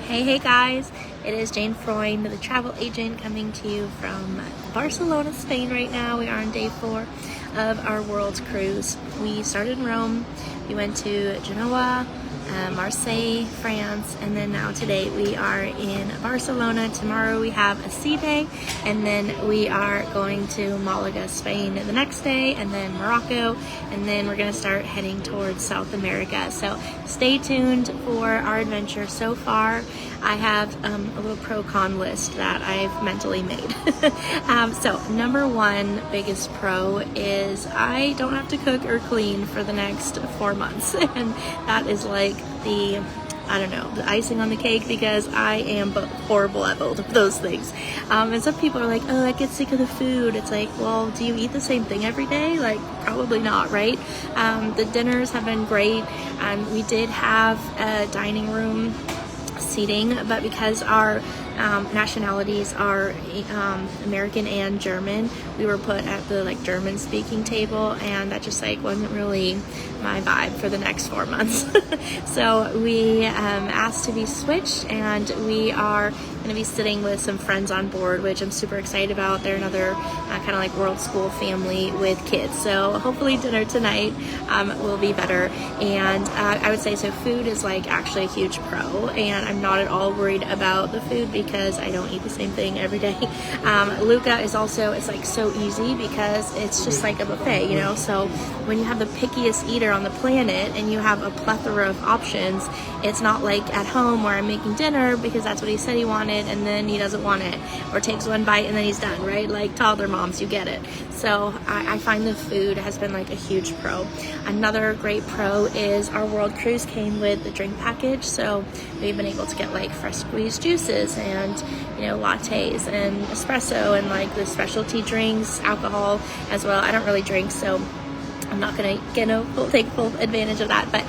Hey guys, it is Jane Freund, the travel agent, coming to you from Barcelona, Spain right now. We are on day 4 of our world cruise. We started in Rome, we went to Genoa, Marseille, France, and then now today we are in Barcelona. Tomorrow we have a sea day, and then we are going to Malaga, Spain the next day, and then Morocco, and then we're going to start heading towards South America. So stay tuned for our adventure. So far I have a little pro-con list that I've mentally made. So number 1 biggest pro is I don't have to cook or clean for the next 4 months, and that is like the icing on the cake, because I am horrible at both of those things. And some people are like, oh, I get sick of the food. It's like, well, do you eat the same thing every day? Like, probably not, right? The dinners have been great. We did have a dining room seating, but because our nationalities are American and German, we were put at the German speaking table, and that just wasn't really my vibe for the next 4 months. So we asked to be switched, and we are going to be sitting with some friends on board, which I'm super excited about. They're another kind of world school family with kids, so hopefully dinner tonight will be better. And I would say, so food is actually a huge pro, and I'm not at all worried about the food because I don't eat the same thing every day. Luca is also, it's so easy because it's just like a buffet, so when you have the pickiest eater on the planet and you have a plethora of options, it's not like at home where I'm making dinner because that's what he said he wanted and then he doesn't want it, or takes one bite and then he's done, right? Like toddler moms, you get it. So I find the food has been a huge pro. Another great pro is our world cruise came with the drink package, so we've been able to get fresh squeezed juices and lattes and espresso and the specialty drinks, alcohol as well. I don't really drink, so I'm not gonna take full advantage of that, but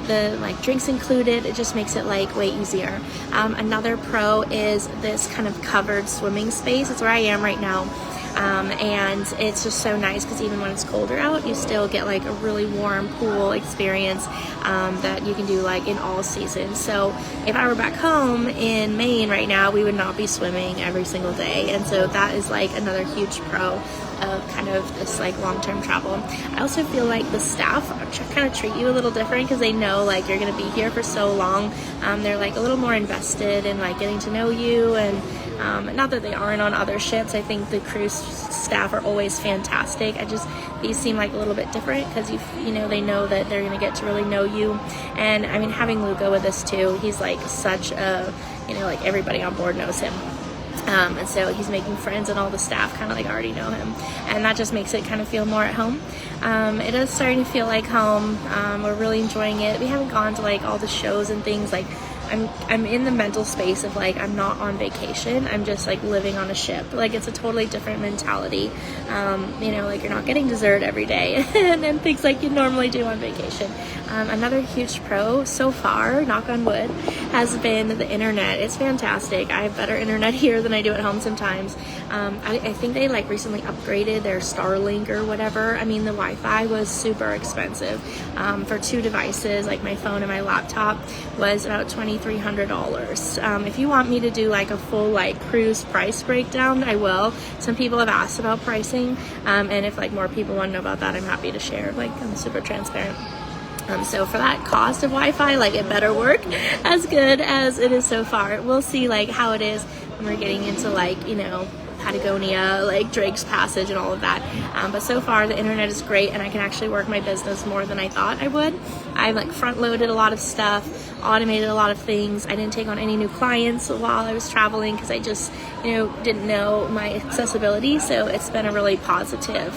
the drinks included, it just makes it way easier. Another pro is this kind of covered swimming space. It's where I am right now. And it's just so nice because even when it's colder out, you still get a really warm pool experience that you can do in all seasons. So if I were back home in Maine right now, we would not be swimming every single day, and so that is another huge pro of kind of this long-term travel. I also feel the staff kind of treat you a little different because they know you're going to be here for so long. They're a little more invested in getting to know you, and not that they aren't on other ships. I think the cruise staff are always fantastic. These seem a little bit different because they know that they're going to get to really know you. And I mean, having Luca with us too, he's such a, everybody on board knows him. And so he's making friends, and all the staff kind of already know him, and that just makes it kind of feel more at home. It is starting to feel like home. We're really enjoying it. We haven't gone to all the shows and things. I'm in the mental space of I'm not on vacation. I'm just living on a ship. It's a totally different mentality. You're not getting dessert every day and things you normally do on vacation. Another huge pro so far, knock on wood, has been the internet. It's fantastic. I have better internet here than I do at home sometimes. I think they recently upgraded their Starlink or whatever. I mean, the Wi-Fi was super expensive. For 2 devices, my phone and my laptop, was about $2,300. If you want me to do a full cruise price breakdown, I will. Some people have asked about pricing, and if more people want to know about that, I'm happy to share. I'm super transparent. So for that cost of Wi-Fi, it better work as good as it is so far. We'll see how it is when we're getting into Patagonia, Drake's Passage and all of that. But so far the internet is great, and I can actually work my business more than I thought I would. I've front loaded a lot of stuff, automated a lot of things. I didn't take on any new clients while I was traveling because I just didn't know my accessibility, so it's been a really positive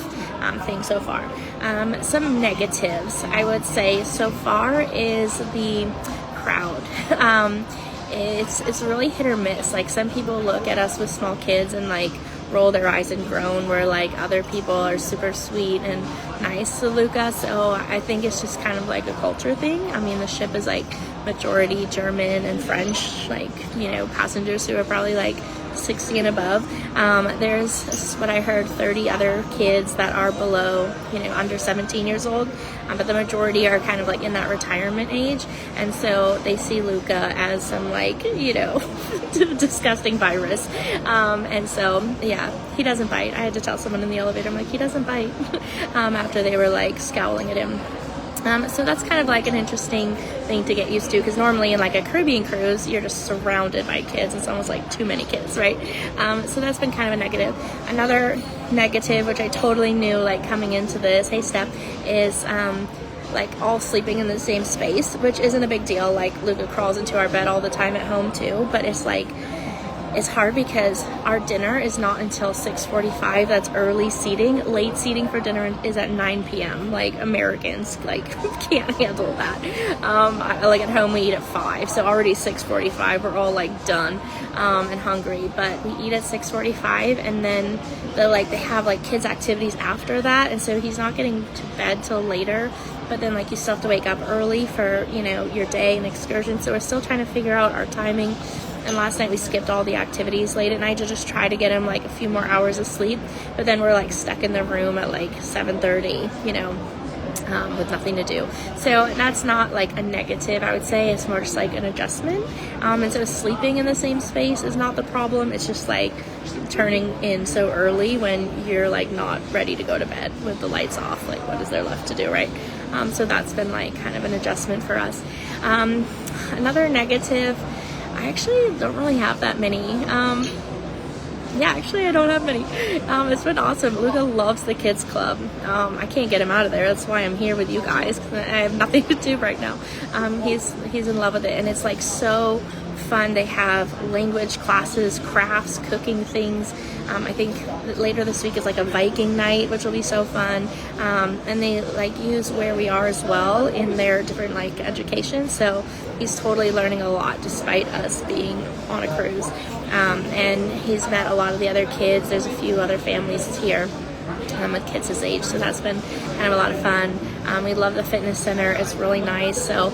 thing so far. Some negatives I would say so far is the crowd. It's really hit or miss. Some people look at us with small kids and roll their eyes and groan, where other people are super sweet and nice to Luca. So I think it's just kind of a culture thing. I mean, the ship is majority German and French, passengers who are probably 60 and above. There's, this is what I heard, 30 other kids that are below, under 17 years old, but the majority are kind of like in that retirement age, and so they see Luca as some disgusting virus, and so yeah, he doesn't bite. I had to tell someone in the elevator, I'm like, he doesn't bite, after they were like scowling at him. So that's kind of like an interesting thing to get used to, because normally in like a Caribbean cruise, you're just surrounded by kids. It's almost like too many kids, right? So that's been kind of a negative. Another negative, which I totally knew like coming into this, hey Steph, is like all sleeping in the same space, which isn't a big deal. Like Luca crawls into our bed all the time at home too, but it's like, it's hard because our dinner is not until 6:45. That's early seating. Late seating for dinner is at 9 p.m. Like Americans like can't handle that. Like at home we eat at 5, so already 6:45 we're all like done and hungry. But we eat at 6:45, and then they have like kids activities after that, and so he's not getting to bed till later. But then like you still have to wake up early for your day and excursion. So we're still trying to figure out our timing. And last night we skipped all the activities late at night to just try to get him like a few more hours of sleep. But then we're like stuck in the room at like 7:30, with nothing to do. So that's not like a negative, I would say. It's more just like an adjustment. And so sleeping in the same space is not the problem. It's just like turning in so early when you're like not ready to go to bed with the lights off. Like what is there left to do, right? So that's been like kind of an adjustment for us. Another negative, I actually don't really have that many. I don't have many. It's been awesome. Luca loves the kids club. I can't get him out of there. That's why I'm here with you guys, because I have nothing to do right now. He's in love with it, and it's like so fun. They have language classes, crafts, cooking things. I think later this week is like a Viking night, which will be so fun. And they like use where we are as well in their different like education. So he's totally learning a lot despite us being on a cruise. And he's met a lot of the other kids. There's a few other families here with kids his age, so that's been kind of a lot of fun. We love the fitness center. It's really nice, so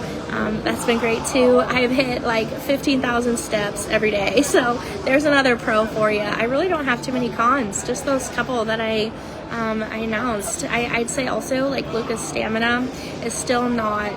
that's been great too. I've hit like 15,000 steps every day, so there's another pro for you. I really don't have too many cons, just those couple that I announced. I'd say also like Luca's stamina is still not,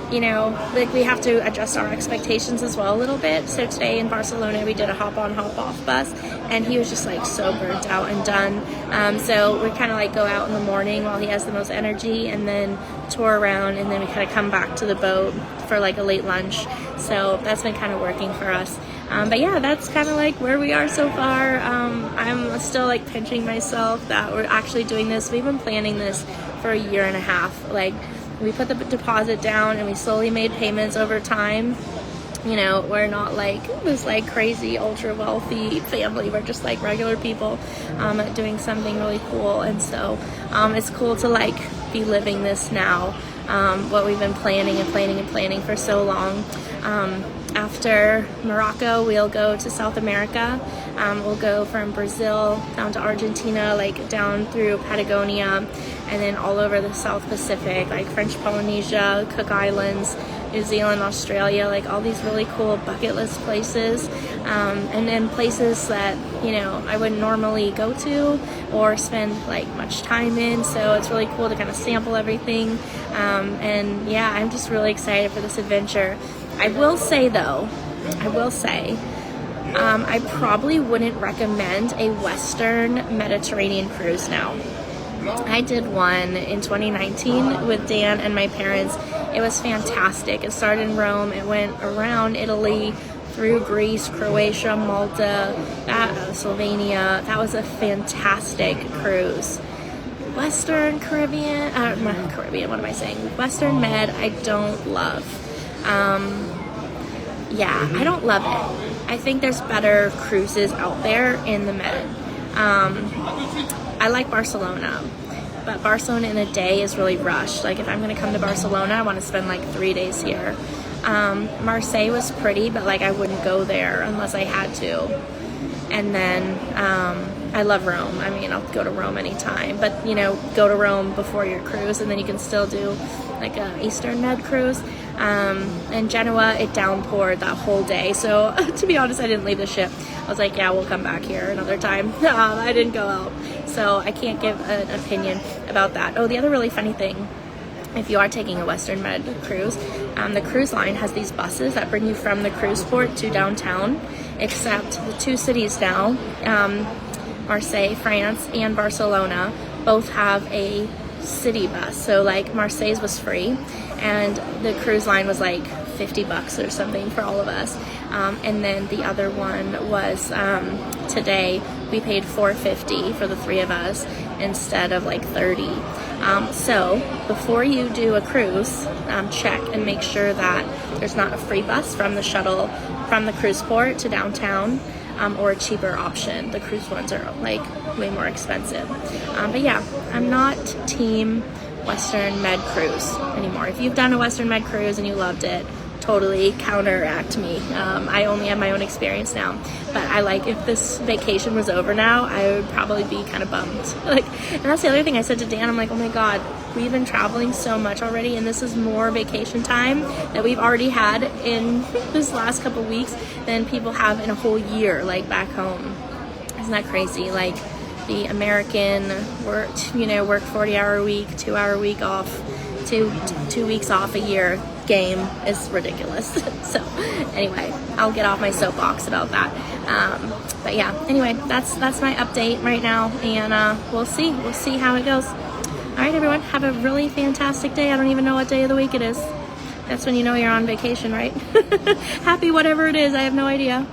like we have to adjust our expectations as well a little bit. So today in Barcelona we did a hop on hop off bus, and he was just like so burnt out and done. So we kind of like go out in the morning while he has the most energy, and then tour around, and then we kind of come back to the boat for like a late lunch. So that's been kind of working for us. But yeah, that's kind of like where we are so far. I'm still like pinching myself that we're actually doing this. We've been planning this for a year and a half. Like, we put the deposit down and we slowly made payments over time. We're not like this like crazy ultra wealthy family. We're just like regular people doing something really cool. And so it's cool to like be living this now, what we've been planning for so long. After Morocco, we'll go to South America. We'll go from Brazil down to Argentina, like down through Patagonia, and then all over the South Pacific, like French Polynesia, Cook Islands, New Zealand, Australia, like all these really cool bucket list places, and then places that I wouldn't normally go to or spend like much time in. So it's really cool to kind of sample everything, and yeah, I'm just really excited for this adventure. I will say though, I probably wouldn't recommend a Western Mediterranean cruise now. I did one in 2019 with Dan and my parents. It was fantastic. It started in Rome. It went around Italy, through Greece, Croatia, Malta, Slovenia. That was a fantastic cruise. Western Caribbean, not Caribbean, what am I saying? Western Med, I don't love. I don't love it. I think there's better cruises out there in the Med. I like Barcelona, but Barcelona in a day is really rushed. Like if I'm going to come to Barcelona, I want to spend like 3 days here. Marseille was pretty, but like I wouldn't go there unless I had to. And then I love Rome. I mean, I'll go to Rome anytime, but go to Rome before your cruise, and then you can still do like a Eastern Med cruise. In Genoa, it downpoured that whole day. So to be honest, I didn't leave the ship. I was like, yeah, we'll come back here another time. I didn't go out. So I can't give an opinion about that. Oh, the other really funny thing, if you are taking a Western Med cruise, the cruise line has these buses that bring you from the cruise port to downtown, except the two cities now, Marseille, France, and Barcelona, both have a city bus. So like Marseille's was free, and the cruise line was like $50 or something for all of us. And then the other one was today we paid $4.50 for the three of us instead of like $30. So before you do a cruise, check and make sure that there's not a free bus from the shuttle from the cruise port to downtown, or a cheaper option. The cruise ones are like way more expensive. But yeah, I'm not team Western Med cruise anymore. If you've done a Western Med cruise and you loved it, totally counteract me. I only have my own experience now, but I like, if this vacation was over now, I would probably be kind of bummed. Like, and that's the other thing I said to Dan. I'm like, oh my God, we've been traveling so much already, and this is more vacation time that we've already had in this last couple weeks than people have in a whole year, like back home. Isn't that crazy? Like, the American work 40-hour week, 2-hour week off, two weeks off a year game is ridiculous. So anyway, I'll get off my soapbox about that. But yeah, anyway, that's my update right now, and we'll see how it goes. All right, everyone, have a really fantastic day. I don't even know what day of the week it is. That's when you know you're on vacation, right? Happy whatever it is, I have no idea.